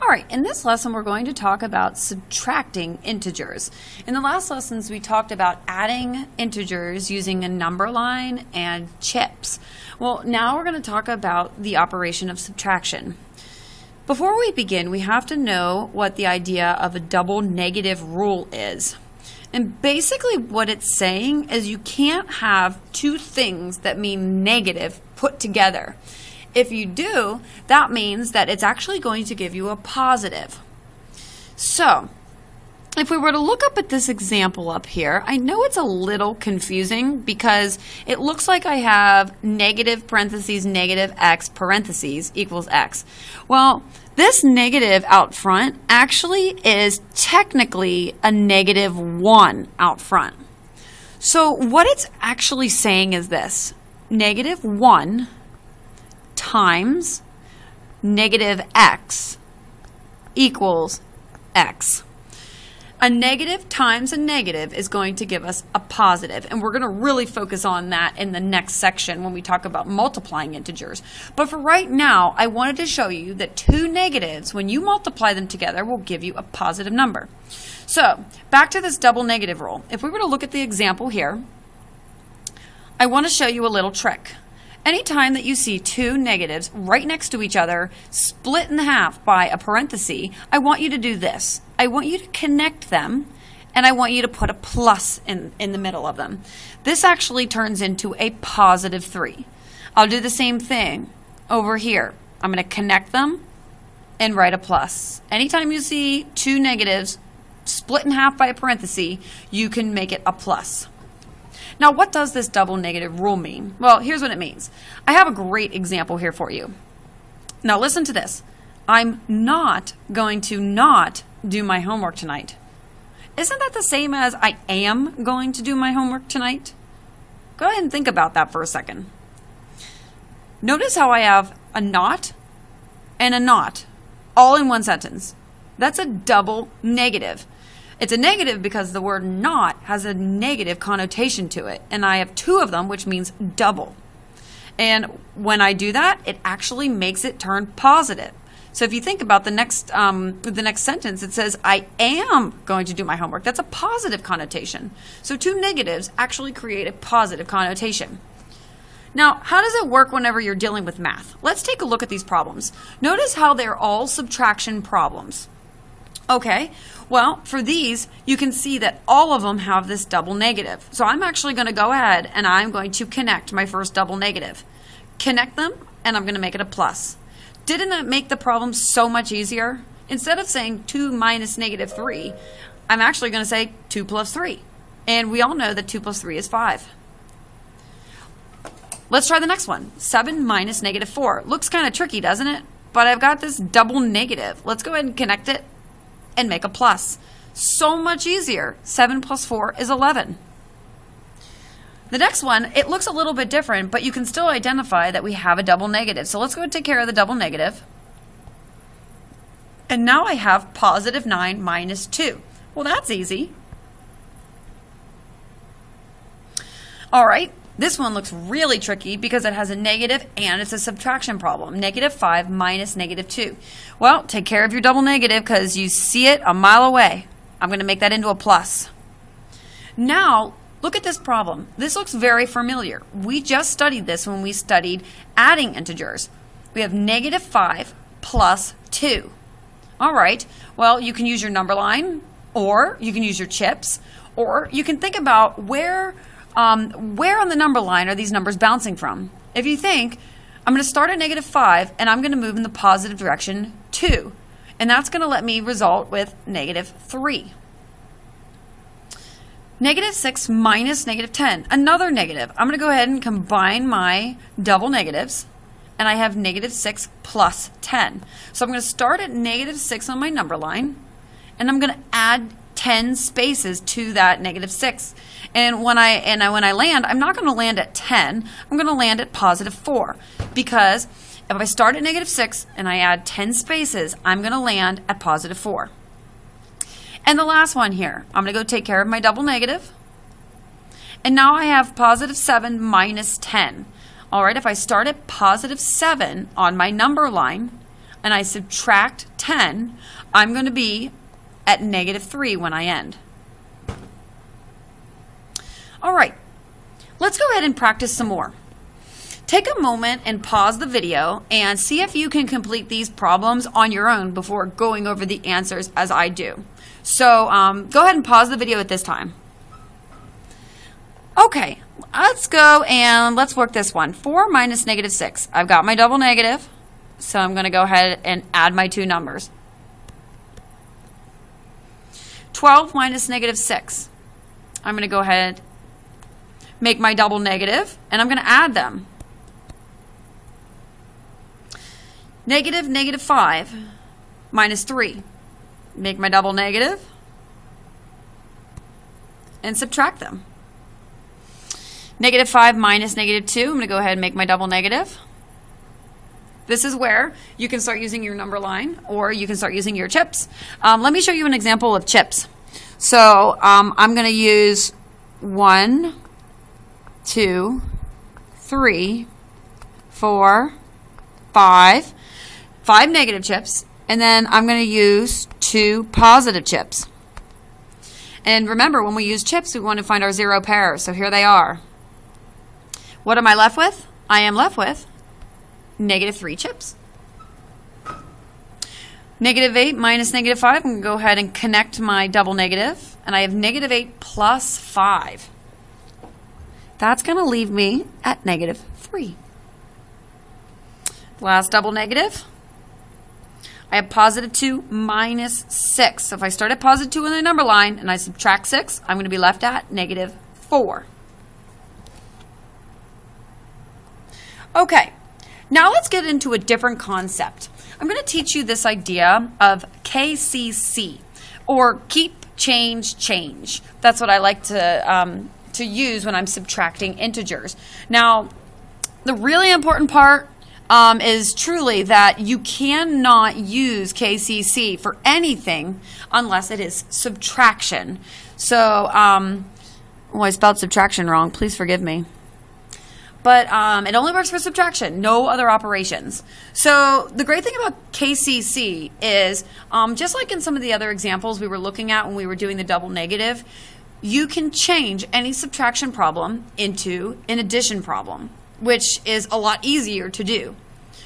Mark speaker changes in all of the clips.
Speaker 1: All right, in this lesson we're going to talk about subtracting integers. In the last lessons we talked about adding integers using a number line and chips. Well, now we're going to talk about the operation of subtraction. Before we begin, we have to know what the idea of a double negative rule is. And basically what it's saying is you can't have two things that mean negative put together. If you do, that means that it's actually going to give you a positive. So, if we were to look up at this example up here, I know it's a little confusing because it looks like I have negative parentheses, negative x parentheses equals x. Well, this negative out front actually is technically a -1 out front. So what it's actually saying is this: -1 times negative x equals x. A negative times a negative is going to give us a positive, and we're going to really focus on that in the next section when we talk about multiplying integers. But for right now, I wanted to show you that two negatives, when you multiply them together, will give you a positive number. So, back to this double negative rule. If we were to look at the example here, I want to show you a little trick. Anytime that you see two negatives right next to each other, split in half by a parenthesis, I want you to do this. I want you to connect them, and I want you to put a plus in the middle of them. This actually turns into a +3. I'll do the same thing over here. I'm going to connect them and write a plus. Anytime you see two negatives split in half by a parenthesis, you can make it a plus. Now, what does this double negative rule mean? Well, here's what it means. I have a great example here for you. Now, listen to this. I'm not going to not do my homework tonight. Isn't that the same as I am going to do my homework tonight? Go ahead and think about that for a second. Notice how I have a not and a not all in one sentence. That's a double negative. It's a negative because the word not has a negative connotation to it, and I have two of them, which means double. And when I do that, it actually makes it turn positive. So if you think about the next sentence, it says, I am going to do my homework. That's a positive connotation. So two negatives actually create a positive connotation. Now, how does it work whenever you're dealing with math? Let's take a look at these problems. Notice how they're all subtraction problems. Okay, well, for these, you can see that all of them have this double negative. So I'm actually going to go ahead and I'm going to connect my first double negative. Connect them, and I'm going to make it a plus. Didn't that make the problem so much easier? Instead of saying 2 minus -3, I'm actually going to say 2 plus 3. And we all know that 2 plus 3 is 5. Let's try the next one. 7 minus -4. Looks kind of tricky, doesn't it? But I've got this double negative. Let's go ahead and connect it and make a plus. So much easier. 7 plus 4 is 11. The next one, it looks a little bit different, but you can still identify that we have a double negative. So let's go and take care of the double negative. And now I have +9 minus 2. Well, that's easy. All right. This one looks really tricky because it has a negative and it's a subtraction problem. -5 minus -2. Well, take care of your double negative because you see it a mile away. I'm going to make that into a plus. Now, look at this problem. This looks very familiar. We just studied this when we studied adding integers. We have -5 plus 2. All right. Well, you can use your number line, or you can use your chips, or you can think about where on the number line are these numbers bouncing from? If you think, I'm going to start at -5 and I'm going to move in the positive direction 2. And that's going to let me result with -3. -6 minus -10, another negative. I'm going to go ahead and combine my double negatives, and I have -6 plus 10. So I'm going to start at -6 on my number line, and I'm going to add 10 spaces to that -6. And when I land, I'm not going to land at 10. I'm going to land at +4, because if I start at -6 and I add 10 spaces, I'm going to land at +4. And the last one here, I'm going to go take care of my double negative. And now I have +7 minus 10. All right, if I start at +7 on my number line, and I subtract 10, I'm going to be at -3 when I end. All right, let's go ahead and practice some more. Take a moment and pause the video and see if you can complete these problems on your own before going over the answers as I do. So go ahead and pause the video at this time. Okay, let's go and let's work this one. 4 minus -6. I've got my double negative, so I'm going to go ahead and add my two numbers. 12 minus -6. I'm going to go ahead, make my double negative, and I'm going to add them. -5 minus 3. Make my double negative and subtract them. -5 minus -2. I'm going to go ahead and make my double negative. This is where you can start using your number line, or you can start using your chips. Let me show you an example of chips. So I'm going to use 1, 2, 3, 4, 5. 5 negative chips, and then I'm going to use 2 positive chips. And remember, when we use chips, we want to find our zero pairs. So here they are. What am I left with? I am left with -3 chips. -8 minus -5. I'm going to go ahead and connect my double negative, and I have -8 plus 5. That's going to leave me at -3. Last double negative. I have +2 minus 6. So if I start at +2 in the number line and I subtract 6, I'm going to be left at -4. Okay, now let's get into a different concept. I'm going to teach you this idea of KCC, or keep, change, change. That's what I like to use when I'm subtracting integers. Now, the really important part is truly that you cannot use KCC for anything unless it is subtraction. So, well, I spelled subtraction wrong. Please forgive me. But it only works for subtraction, no other operations. So the great thing about KCC is, just like in some of the other examples we were looking at when we were doing the double negative, you can change any subtraction problem into an addition problem, which is a lot easier to do.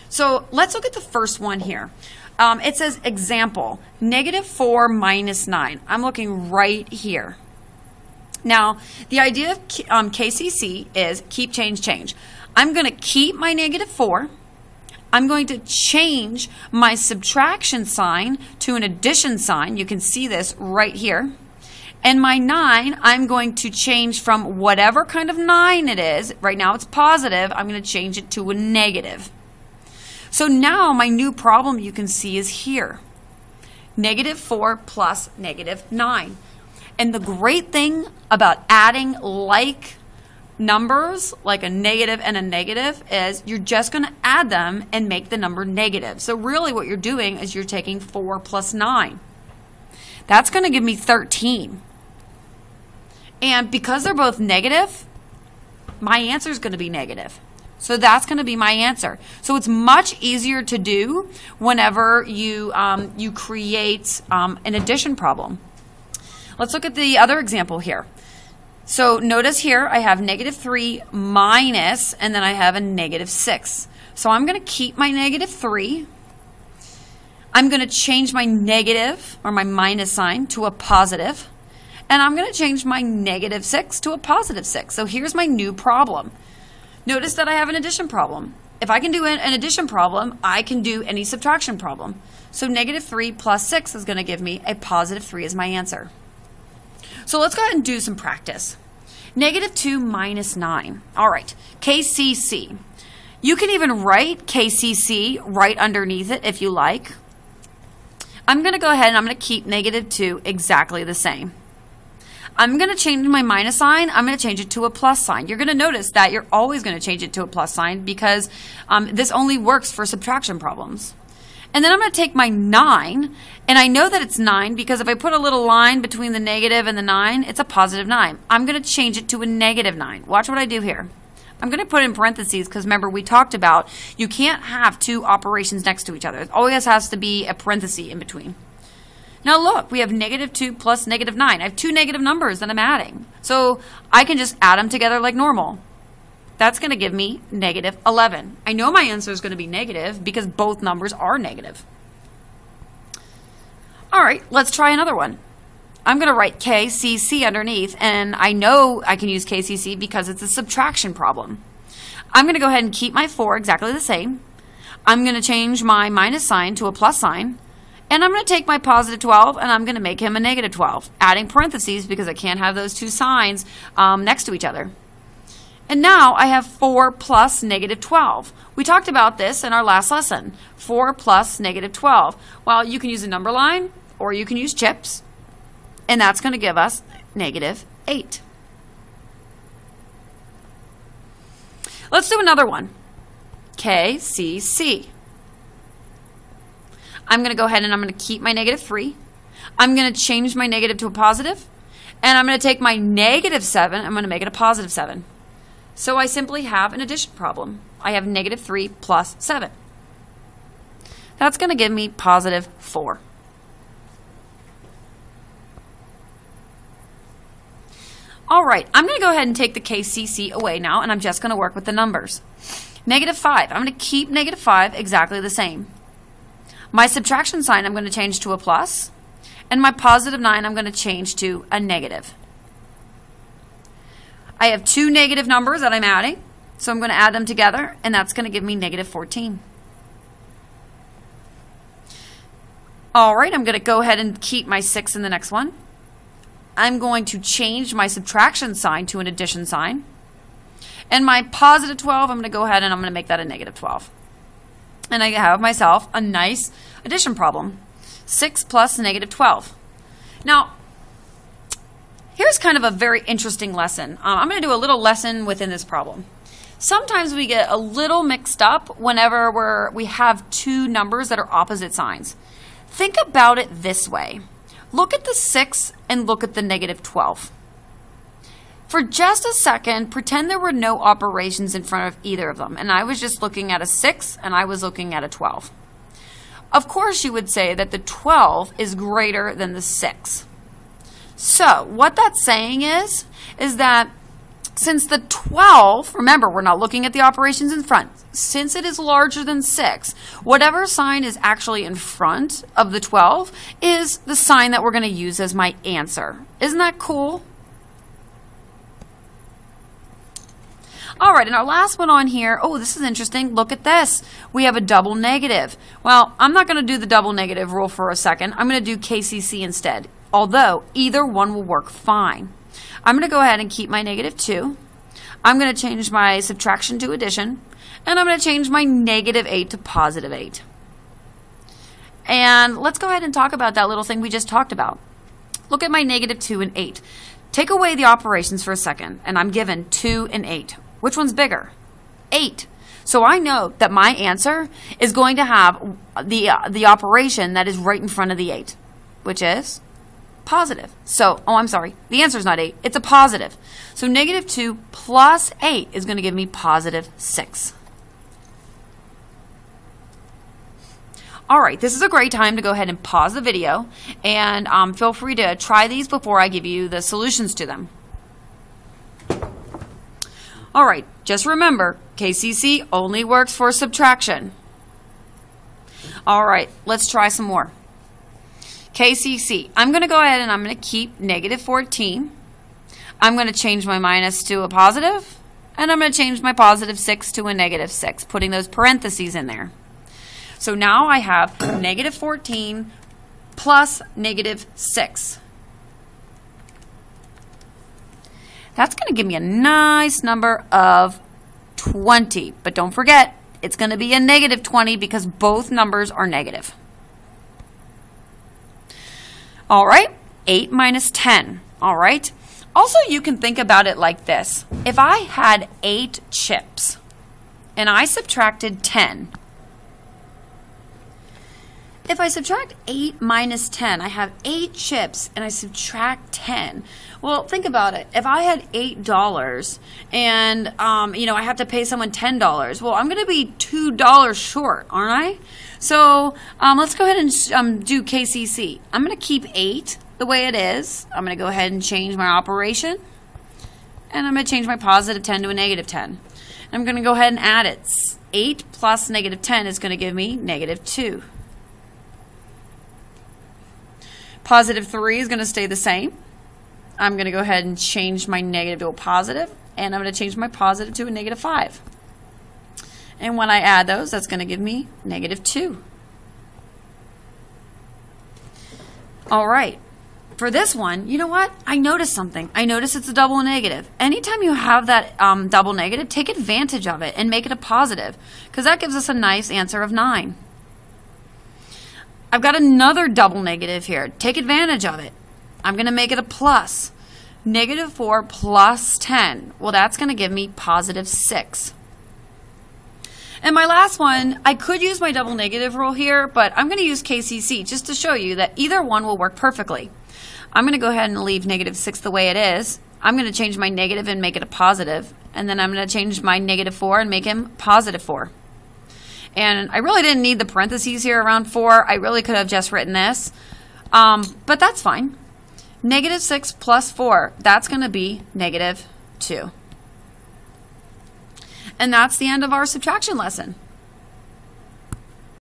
Speaker 1: So let's look at the first one here. It says example, -4 minus 9. I'm looking right here. Now, the idea of KCC is keep, change, change. I'm going to keep my -4. I'm going to change my subtraction sign to an addition sign. You can see this right here. And my 9, I'm going to change from whatever kind of 9 it is. Right now it's positive. I'm going to change it to a negative. So now my new problem you can see is here. -4 plus -9. And the great thing about adding like numbers, like a negative and a negative, is you're just going to add them and make the number negative. So really what you're doing is you're taking 4 plus 9. That's going to give me 13. And because they're both negative, my answer is going to be negative. So that's going to be my answer. So it's much easier to do whenever you, you create an addition problem. Let's look at the other example here. So notice here I have -3 minus, and then I have a -6. So I'm going to keep my -3. I'm going to change my negative, or my minus sign, to a positive. And I'm going to change my -6 to a +6. So here's my new problem. Notice that I have an addition problem. If I can do an addition problem, I can do any subtraction problem. So -3 plus 6 is going to give me a +3 as my answer. So let's go ahead and do some practice. -2 minus 9. All right, KCC. You can even write KCC right underneath it if you like. I'm going to go ahead and I'm going to keep -2 exactly the same. I'm going to change my minus sign. I'm going to change it to a plus sign. You're going to notice that you're always going to change it to a plus sign because this only works for subtraction problems. And then I'm going to take my 9, and I know that it's 9 because if I put a little line between the negative and the 9, it's a +9. I'm going to change it to a -9. Watch what I do here. I'm going to put in parentheses because remember we talked about you can't have two operations next to each other. It always has to be a parenthesis in between. Now look, we have -2 plus -9. I have two negative numbers that I'm adding. So I can just add them together like normal. That's going to give me -11. I know my answer is going to be negative because both numbers are negative. All right, let's try another one. I'm going to write KCC underneath, and I know I can use KCC because it's a subtraction problem. I'm going to go ahead and keep my 4 exactly the same. I'm going to change my minus sign to a plus sign, and I'm going to take my +12 and I'm going to make him a -12, adding parentheses because I can't have those two signs next to each other. And now I have 4 plus -12. We talked about this in our last lesson. 4 plus -12. Well, you can use a number line or you can use chips. And that's going to give us -8. Let's do another one. KCC. I'm going to go ahead and I'm going to keep my -3. I'm going to change my negative to a positive. And I'm going to take my -7. I'm going to make it a +7. So I simply have an addition problem. I have -3 plus 7. That's going to give me +4. All right, I'm going to go ahead and take the KCC away now, and I'm just going to work with the numbers. -5, I'm going to keep -5 exactly the same. My subtraction sign I'm going to change to a plus, and my +9 I'm going to change to a negative. I have two negative numbers that I'm adding, so I'm going to add them together, and that's going to give me -14. All right, I'm going to go ahead and keep my 6 in the next one. I'm going to change my subtraction sign to an addition sign. And my +12, I'm going to go ahead and I'm going to make that a -12. And I have myself a nice addition problem. 6 plus -12. Now, here's kind of a very interesting lesson. I'm going to do a little lesson within this problem. Sometimes we get a little mixed up whenever we have two numbers that are opposite signs. Think about it this way. Look at the 6 and look at the -12. For just a second, pretend there were no operations in front of either of them, and I was just looking at a 6 and I was looking at a 12. Of course, you would say that the 12 is greater than the 6. So what that's saying is that since the 12, remember, we're not looking at the operations in front. Since it is larger than 6, whatever sign is actually in front of the 12 is the sign that we're going to use as my answer. Isn't that cool? All right, and our last one on here, oh, this is interesting. Look at this. We have a double negative. Well, I'm not going to do the double negative rule for a second. I'm going to do KCC instead, although either one will work fine. I'm going to go ahead and keep my -2. I'm going to change my subtraction to addition, and I'm going to change my -8 to +8. And let's go ahead and talk about that little thing we just talked about. Look at my -2 and 8. Take away the operations for a second, and I'm given 2 and 8. Which one's bigger? 8. So I know that my answer is going to have the operation that is right in front of the 8, which is positive. So, oh, I'm sorry. The answer is not 8. It's a positive. So -2 plus 8 is going to give me +6. All right, this is a great time to go ahead and pause the video and feel free to try these before I give you the solutions to them. All right, just remember, KCC only works for subtraction. All right, let's try some more. KCC, I'm going to go ahead and I'm going to keep -14. I'm going to change my minus to a positive, and I'm going to change my +6 to a -6, putting those parentheses in there. So now I have -14 plus -6. That's going to give me a nice number of 20. But don't forget, it's going to be a -20 because both numbers are negative. All right, 8 minus 10. All right. Also, you can think about it like this. If I had 8 chips and I subtracted 10, If I subtract 8 minus 10, I have 8 chips and I subtract 10. Well, think about it. If I had $8 and, you know, I have to pay someone $10, well, I'm going to be $2 short, aren't I? So let's go ahead and do KCC. I'm going to keep 8 the way it is. I'm going to go ahead and change my operation. And I'm going to change my positive 10 to a negative 10. I'm going to go ahead and add it. 8 plus negative 10 is going to give me negative 2. Positive 3 is going to stay the same. I'm going to go ahead and change my negative to a positive, and I'm going to change my positive to a negative 5. And when I add those, that's going to give me negative 2. All right. For this one, you know what? I noticed something. I noticed it's a double negative. Anytime you have that double negative, take advantage of it and make it a positive, because that gives us a nice answer of 9. I've got another double negative here. Take advantage of it. I'm going to make it a plus. Negative 4 plus 10. Well, that's going to give me positive 6. And my last one, I could use my double negative rule here, but I'm going to use KCC just to show you that either one will work perfectly. I'm going to go ahead and leave negative 6 the way it is. I'm going to change my negative and make it a positive. And then I'm going to change my negative 4 and make him positive 4. And I really didn't need the parentheses here around 4. I really could have just written this. But that's fine. Negative 6 plus 4, that's going to be negative 2. And that's the end of our subtraction lesson.